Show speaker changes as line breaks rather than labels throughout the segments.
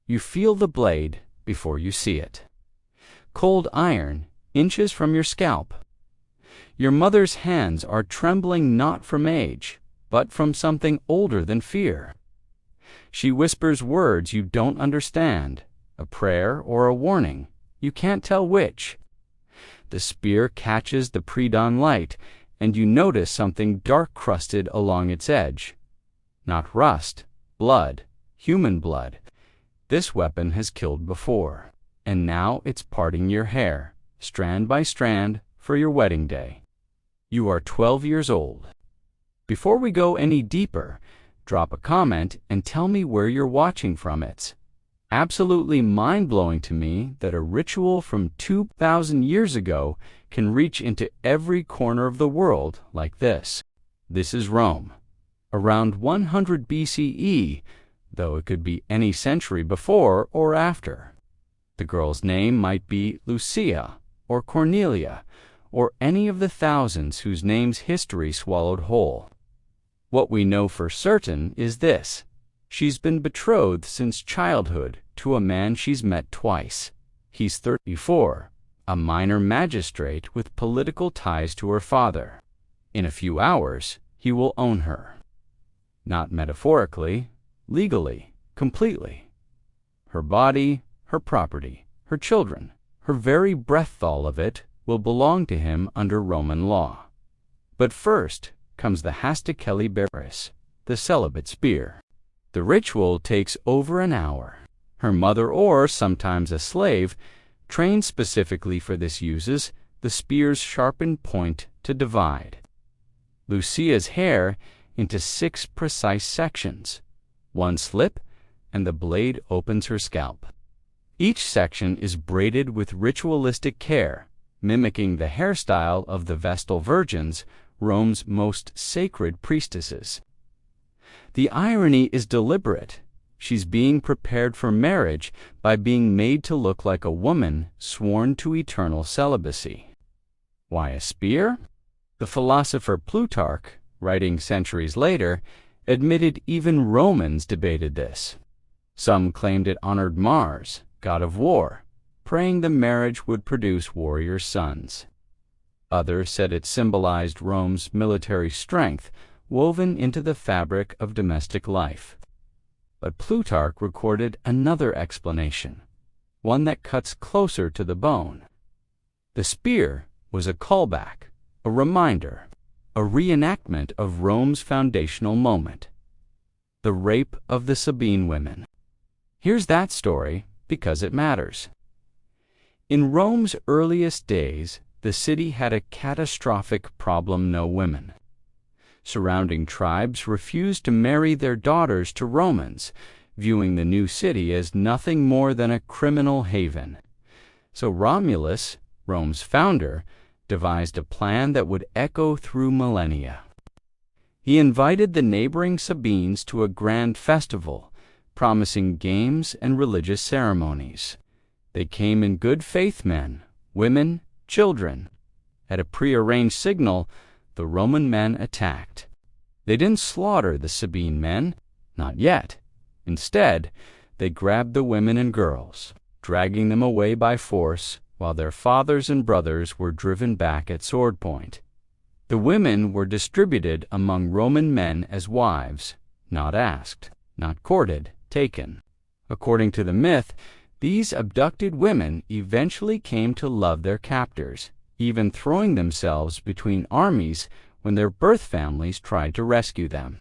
You feel the blade before you see it. Cold iron, inches from your scalp. Your mother's hands are trembling not from age, but from something older than fear. She whispers words you don't understand, a prayer or a warning, you can't tell which. The spear catches the pre-dawn light, and you notice something dark-crusted along its edge. Not rust, blood, human blood. This weapon has killed before, and now it's parting your hair, strand by strand, for your wedding day. You are 12 years old. Before we go any deeper, drop a comment and tell me where you're watching from. It's absolutely mind-blowing to me that a ritual from 2,000 years ago can reach into every corner of the world like this. This is Rome. Around 100 BCE, though it could be any century before or after. The girl's name might be Lucia or Cornelia, or any of the thousands whose names history swallowed whole. What we know for certain is this: she's been betrothed since childhood to a man she's met twice. He's 34, a minor magistrate with political ties to her father. In a few hours, he will own her. Not metaphorically, legally, completely. Her body, her property, her children, her very breath, all of it, will belong to him under Roman law. But first comes the Hastikeli Beris, the celibate spear. The ritual takes over an hour. Her mother, or sometimes a slave, trained specifically for this, uses the spear's sharpened point to divide Lucia's hair into 6 precise sections. One slip, and the blade opens her scalp. Each section is braided with ritualistic care, mimicking the hairstyle of the Vestal Virgins, Rome's most sacred priestesses. The irony is deliberate. She's being prepared for marriage by being made to look like a woman sworn to eternal celibacy. Why a spear? The philosopher Plutarch, writing centuries later, admitted even Romans debated this. Some claimed it honored Mars, god of war, praying the marriage would produce warrior sons. Others said it symbolized Rome's military strength woven into the fabric of domestic life. But Plutarch recorded another explanation, one that cuts closer to the bone. The spear was a callback, a reminder, a reenactment of Rome's foundational moment, the rape of the Sabine women. Here's that story because it matters. In Rome's earliest days, the city had a catastrophic problem: no women. Surrounding tribes refused to marry their daughters to Romans, viewing the new city as nothing more than a criminal haven. So Romulus, Rome's founder, devised a plan that would echo through millennia. He invited the neighboring Sabines to a grand festival, promising games and religious ceremonies. They came in good faith, men, women, children. At a prearranged signal, the Roman men attacked. They didn't slaughter the Sabine men, not yet. Instead, they grabbed the women and girls, dragging them away by force, while their fathers and brothers were driven back at sword point. The women were distributed among Roman men as wives, not asked, not courted, taken. According to the myth, these abducted women eventually came to love their captors, even throwing themselves between armies when their birth families tried to rescue them.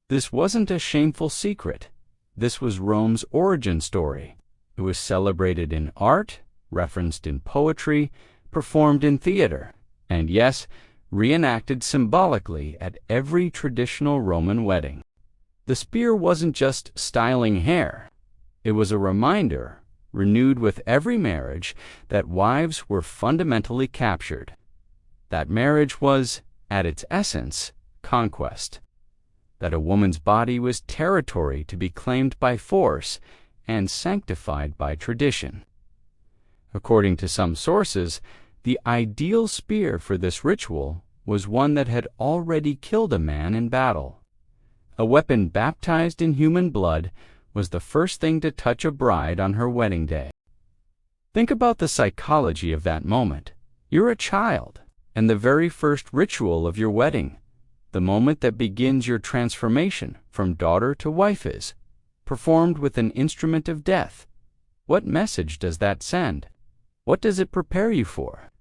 This wasn't a shameful secret. This was Rome's origin story. It was celebrated in art, referenced in poetry, performed in theater, and yes, reenacted symbolically at every traditional Roman wedding. The spear wasn't just styling hair. It was a reminder, renewed with every marriage, that wives were fundamentally captured. That marriage was, at its essence, conquest. That a woman's body was territory to be claimed by force and sanctified by tradition. According to some sources, the ideal spear for this ritual was one that had already killed a man in battle. A weapon baptized in human blood, was the first thing to touch a bride on her wedding day. Think about the psychology of that moment. You're a child, and the very first ritual of your wedding, the moment that begins your transformation from daughter to wife, is performed with an instrument of death. What message does that send? What does it prepare you for?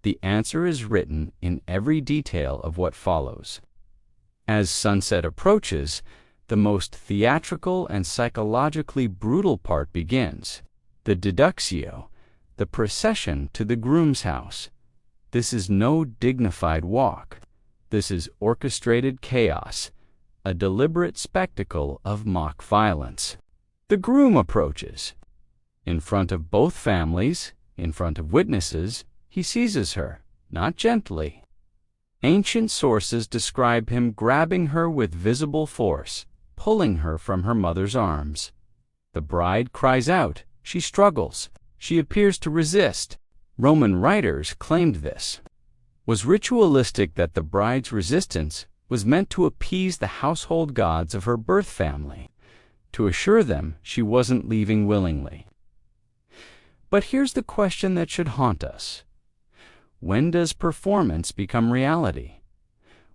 The answer is written in every detail of what follows. As sunset approaches, the most theatrical and psychologically brutal part begins, the deductio, the procession to the groom's house. This is no dignified walk. This is orchestrated chaos, a deliberate spectacle of mock violence. The groom approaches. In front of both families, in front of witnesses, he seizes her, not gently. Ancient sources describe him grabbing her with visible force, pulling her from her mother's arms. The bride cries out, she struggles, she appears to resist. Roman writers claimed this was ritualistic, that the bride's resistance was meant to appease the household gods of her birth family, to assure them she wasn't leaving willingly. But here's the question that should haunt us. When does performance become reality?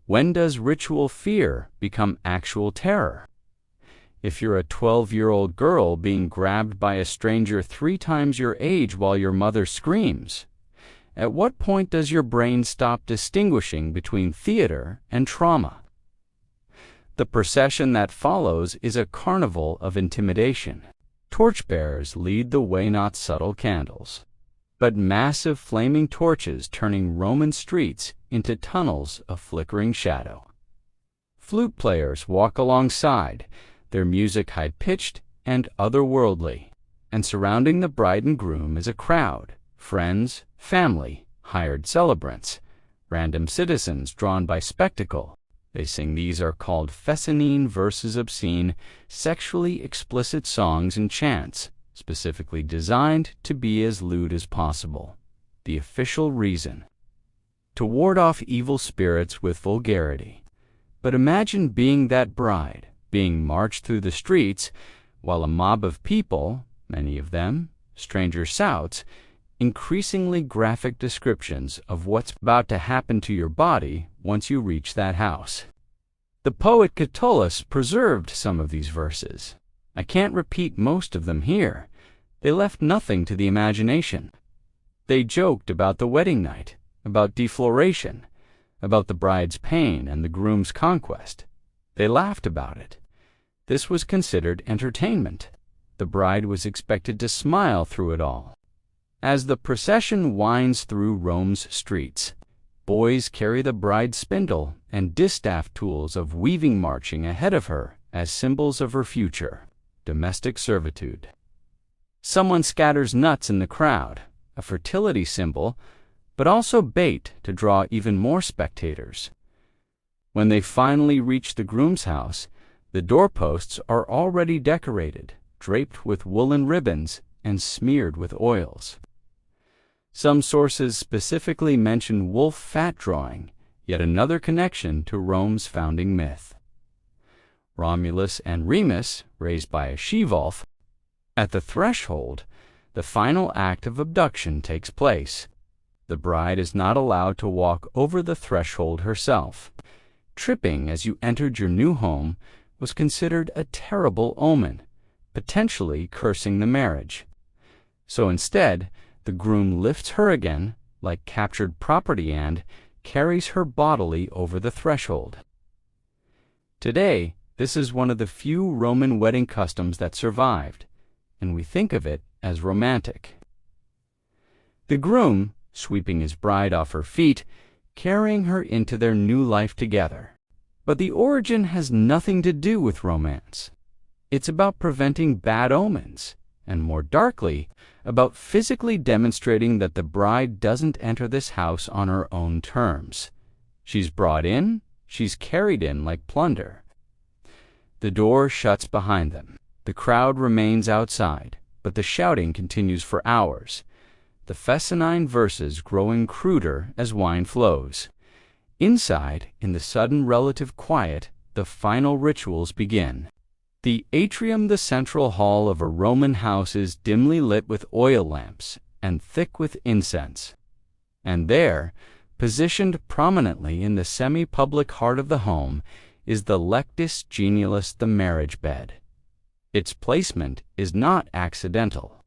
When does ritual fear become actual terror? If you're a 12-year-old girl being grabbed by a stranger 3 times your age while your mother screams, at what point does your brain stop distinguishing between theater and trauma? The procession that follows is a carnival of intimidation. Torchbearers lead the way, not subtle candles, but massive flaming torches turning Roman streets into tunnels of flickering shadow. Flute players walk alongside, their music high-pitched and otherworldly, and surrounding the bride and groom is a crowd, friends, family, hired celebrants, random citizens drawn by spectacle. They sing. These are called fescennine verses, obscene, sexually explicit songs and chants, specifically designed to be as lewd as possible. The official reason: to ward off evil spirits with vulgarity. But imagine being that bride, being marched through the streets, while a mob of people, many of them stranger, shouts increasingly graphic descriptions of what's about to happen to your body once you reach that house. The poet Catullus preserved some of these verses. I can't repeat most of them here. They left nothing to the imagination. They joked about the wedding night, about defloration, about the bride's pain and the groom's conquest. They laughed about it. This was considered entertainment. The bride was expected to smile through it all. As the procession winds through Rome's streets, boys carry the bride's spindle and distaff tools of weaving marching ahead of her as symbols of her future, domestic servitude. Someone scatters nuts in the crowd, a fertility symbol, but also bait to draw even more spectators. When they finally reach the groom's house, the doorposts are already decorated, draped with woolen ribbons and smeared with oils. Some sources specifically mention wolf fat drawing, yet another connection to Rome's founding myth. Romulus and Remus, raised by a she-wolf. At the threshold, the final act of abduction takes place. The bride is not allowed to walk over the threshold herself. Tripping as you entered your new home was considered a terrible omen, potentially cursing the marriage. So instead, the groom lifts her again, like captured property, and carries her bodily over the threshold. Today, this is one of the few Roman wedding customs that survived, and we think of it as romantic. The groom, sweeping his bride off her feet, carrying her into their new life together. But the origin has nothing to do with romance. It's about preventing bad omens, and more darkly, about physically demonstrating that the bride doesn't enter this house on her own terms. She's brought in, she's carried in like plunder. The door shuts behind them. The crowd remains outside, but the shouting continues for hours, the fescennine verses growing cruder as wine flows. Inside, in the sudden relative quiet, the final rituals begin. The atrium, the central hall of a Roman house, is dimly lit with oil lamps and thick with incense. And there, positioned prominently in the semi-public heart of the home, is the lectus genialis, the marriage bed. Its placement is not accidental.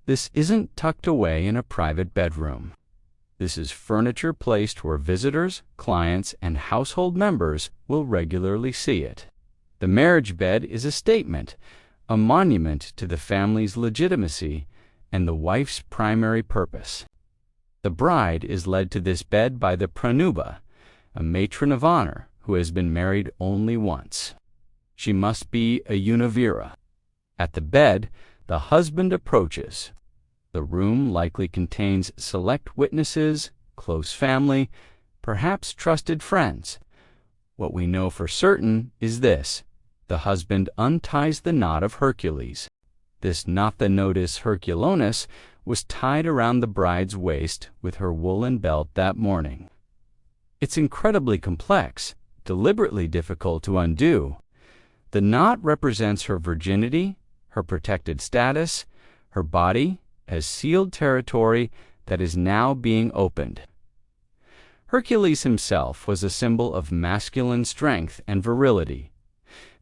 This isn't tucked away in a private bedroom. This is furniture placed where visitors, clients, and household members will regularly see it. The marriage bed is a statement, a monument to the family's legitimacy and the wife's primary purpose. The bride is led to this bed by the pranuba, a matron of honor who has been married only once. She must be a univira. At the bed, the husband approaches. The room likely contains select witnesses, close family, perhaps trusted friends. What we know for certain is this: the husband unties the knot of Hercules. This knot, the nodus Herculonis, was tied around the bride's waist with her woolen belt that morning. It's incredibly complex, deliberately difficult to undo. The knot represents her virginity, her protected status, her body as sealed territory that is now being opened. Hercules himself was a symbol of masculine strength and virility,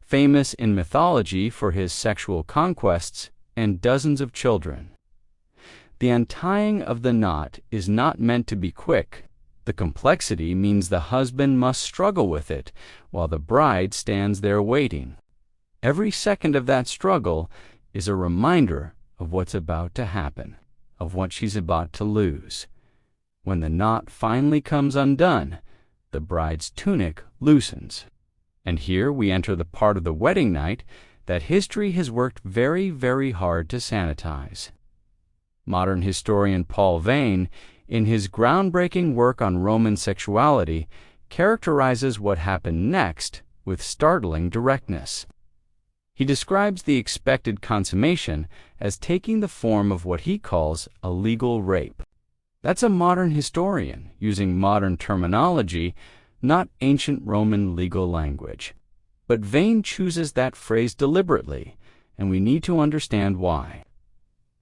famous in mythology for his sexual conquests and dozens of children. The untying of the knot is not meant to be quick. The complexity means the husband must struggle with it while the bride stands there waiting. Every second of that struggle is a reminder of what's about to happen, of what she's about to lose. When the knot finally comes undone, the bride's tunic loosens. And here we enter the part of the wedding night that history has worked very, very hard to sanitize. Modern historian Paul Vane, in his groundbreaking work on Roman sexuality, characterizes what happened next with startling directness. He describes the expected consummation as taking the form of what he calls a legal rape. That's a modern historian using modern terminology, not ancient Roman legal language. But Vane chooses that phrase deliberately, and we need to understand why.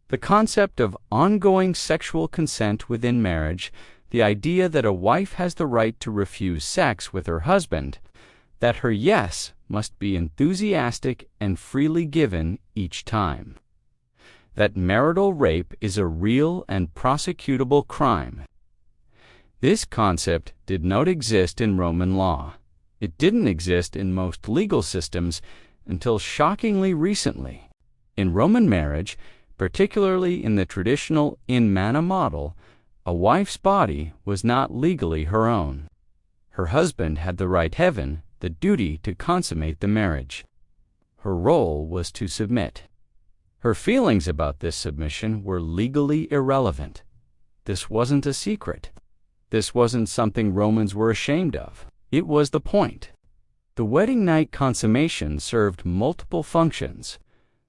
The concept of ongoing sexual consent within marriage, the idea that a wife has the right to refuse sex with her husband, that her yes must be enthusiastic and freely given each time. That marital rape is a real and prosecutable crime. This concept did not exist in Roman law. It didn't exist in most legal systems until shockingly recently. In Roman marriage, particularly in the traditional in mana model, a wife's body was not legally her own. Her husband had the right heaven, the duty to consummate the marriage. Her role was to submit. Her feelings about this submission were legally irrelevant. This wasn't a secret. This wasn't something Romans were ashamed of. It was the point. The wedding night consummation served multiple functions.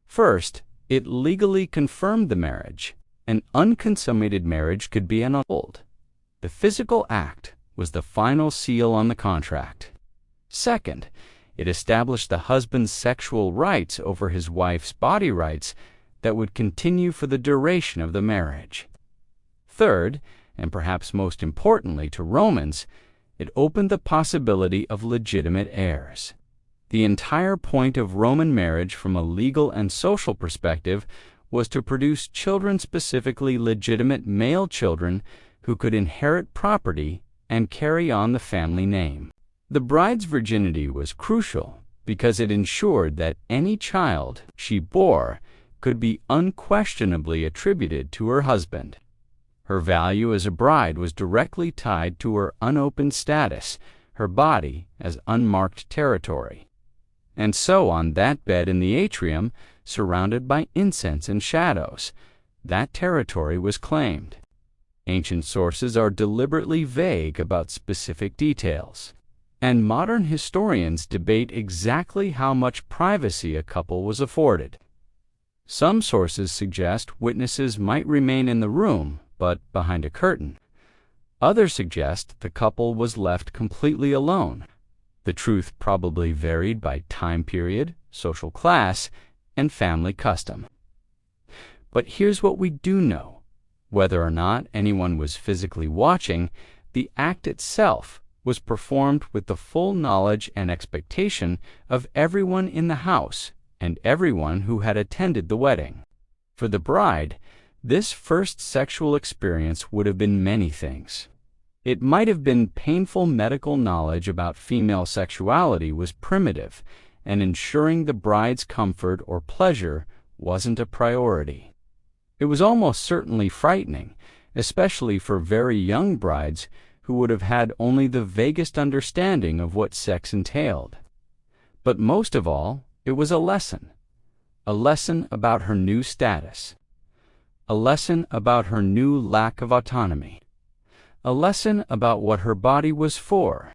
First, it legally confirmed the marriage. An unconsummated marriage could be annulled. The physical act was the final seal on the contract. Second, it established the husband's sexual rights over his wife's body rights that would continue for the duration of the marriage. Third, and perhaps most importantly to Romans, it opened the possibility of legitimate heirs. The entire point of Roman marriage from a legal and social perspective was to produce children, specifically legitimate male children, who could inherit property and carry on the family name. The bride's virginity was crucial because it ensured that any child she bore could be unquestionably attributed to her husband. Her value as a bride was directly tied to her unopened status, her body as unmarked territory. And so on that bed in the atrium, surrounded by incense and shadows, that territory was claimed. Ancient sources are deliberately vague about specific details, and modern historians debate exactly how much privacy a couple was afforded. Some sources suggest witnesses might remain in the room, but behind a curtain. Others suggest the couple was left completely alone. The truth probably varied by time period, social class, and family custom. But here's what we do know. Whether or not anyone was physically watching, the act itself was performed with the full knowledge and expectation of everyone in the house and everyone who had attended the wedding. For the bride, this first sexual experience would have been many things. It might have been painful medical knowledge about female sexuality was primitive, and ensuring the bride's comfort or pleasure wasn't a priority. It was almost certainly frightening, especially for very young brides who would have had only the vaguest understanding of what sex entailed. But most of all, it was a lesson about her new status, a lesson about her new lack of autonomy, a lesson about what her body was for,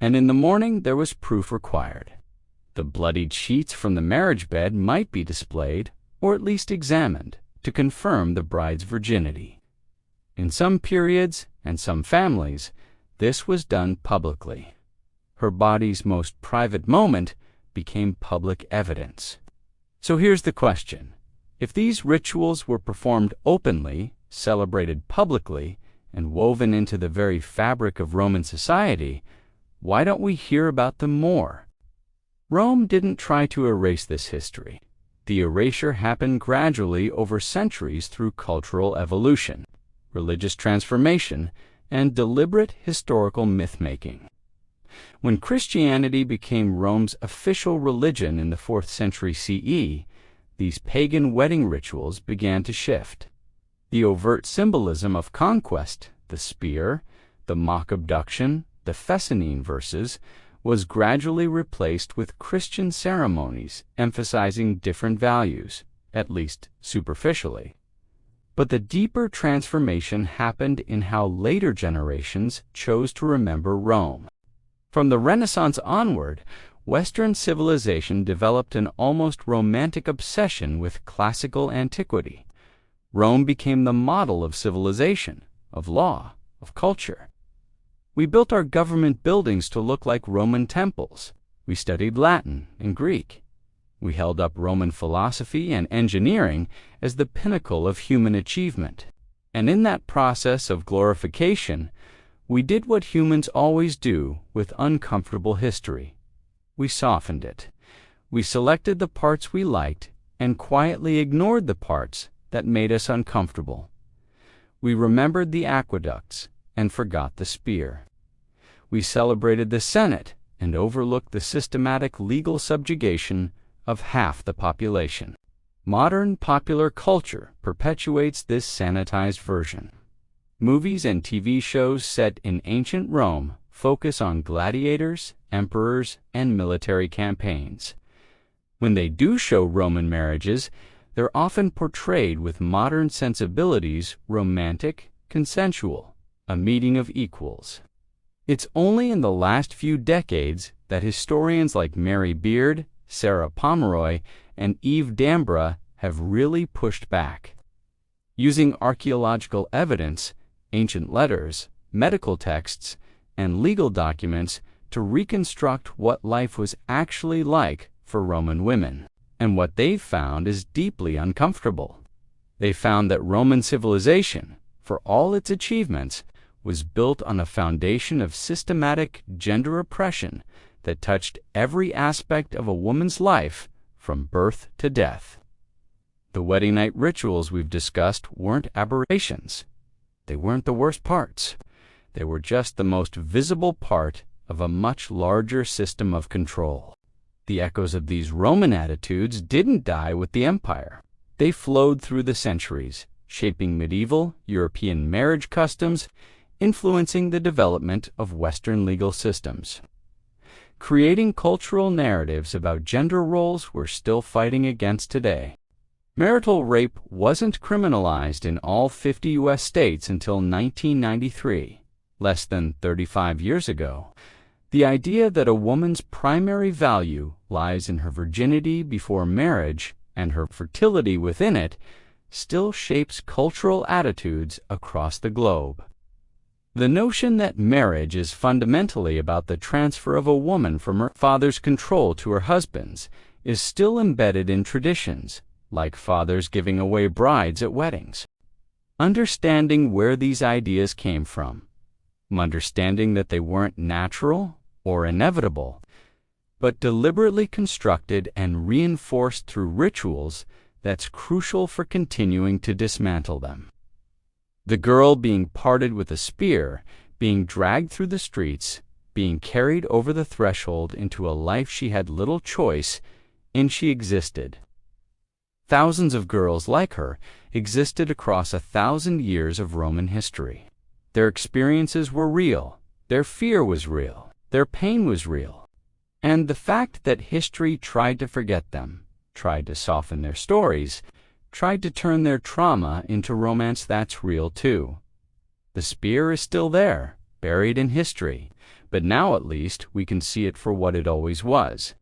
and in the morning there was proof required. The bloodied sheets from the marriage bed might be displayed, or at least examined, to confirm the bride's virginity. In some periods and some families, this was done publicly. Her body's most private moment became public evidence. So here's the question. If these rituals were performed openly, celebrated publicly, and woven into the very fabric of Roman society, why don't we hear about them more? Rome didn't try to erase this history. The erasure happened gradually over centuries through cultural evolution, religious transformation, and deliberate historical myth-making. When Christianity became Rome's official religion in the 4th century CE, these pagan wedding rituals began to shift. The overt symbolism of conquest, the spear, the mock abduction, the Fescennine verses, was gradually replaced with Christian ceremonies emphasizing different values, at least superficially. But the deeper transformation happened in how later generations chose to remember Rome. From the Renaissance onward, Western civilization developed an almost romantic obsession with classical antiquity. Rome became the model of civilization, of law, of culture. We built our government buildings to look like Roman temples. We studied Latin and Greek. We held up Roman philosophy and engineering as the pinnacle of human achievement. And in that process of glorification, we did what humans always do with uncomfortable history. We softened it. We selected the parts we liked and quietly ignored the parts that made us uncomfortable. We remembered the aqueducts and forgot the spear. We celebrated the Senate and overlooked the systematic legal subjugation of half the population. Modern popular culture perpetuates this sanitized version. Movies and TV shows set in ancient Rome focus on gladiators, emperors, and military campaigns. When they do show Roman marriages, they're often portrayed with modern sensibilities, romantic, consensual, a meeting of equals. It's only in the last few decades that historians like Mary Beard, Sarah Pomeroy, and Eve Dambra have really pushed back. Using archaeological evidence, ancient letters, medical texts, and legal documents to reconstruct what life was actually like for Roman women. And what they've found is deeply uncomfortable. They found that Roman civilization, for all its achievements, was built on a foundation of systematic gender oppression that touched every aspect of a woman's life from birth to death. The wedding night rituals we've discussed weren't aberrations. They weren't the worst parts. They were just the most visible part of a much larger system of control. The echoes of these Roman attitudes didn't die with the empire. They flowed through the centuries, shaping medieval European marriage customs, influencing the development of Western legal systems, creating cultural narratives about gender roles we're still fighting against today. Marital rape wasn't criminalized in all 50 U.S. states until 1993, less than 35 years ago. The idea that a woman's primary value lies in her virginity before marriage and her fertility within it still shapes cultural attitudes across the globe. The notion that marriage is fundamentally about the transfer of a woman from her father's control to her husband's is still embedded in traditions, like fathers giving away brides at weddings. Understanding where these ideas came from, understanding that they weren't natural or inevitable, but deliberately constructed and reinforced through rituals, that's crucial for continuing to dismantle them. The girl being parted with a spear, being dragged through the streets, being carried over the threshold into a life she had little choice in, she existed. Thousands of girls like her existed across 1,000 years of Roman history. Their experiences were real, their fear was real, their pain was real. And the fact that history tried to forget them, tried to soften their stories, tried to turn their trauma into romance, that's real too. The spear is still there, buried in history, but now at least we can see it for what it always was.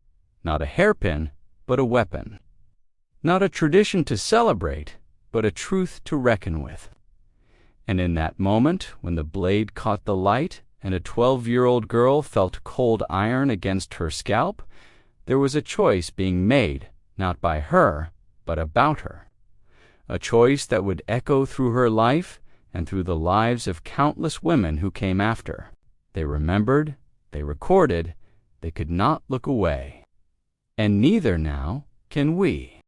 Not a hairpin, but a weapon. Not a tradition to celebrate, but a truth to reckon with. And in that moment, when the blade caught the light and a 12-year-old girl felt cold iron against her scalp, there was a choice being made, not by her, but about her. A choice that would echo through her life and through the lives of countless women who came after. They remembered, they recorded, they could not look away. And neither now can we.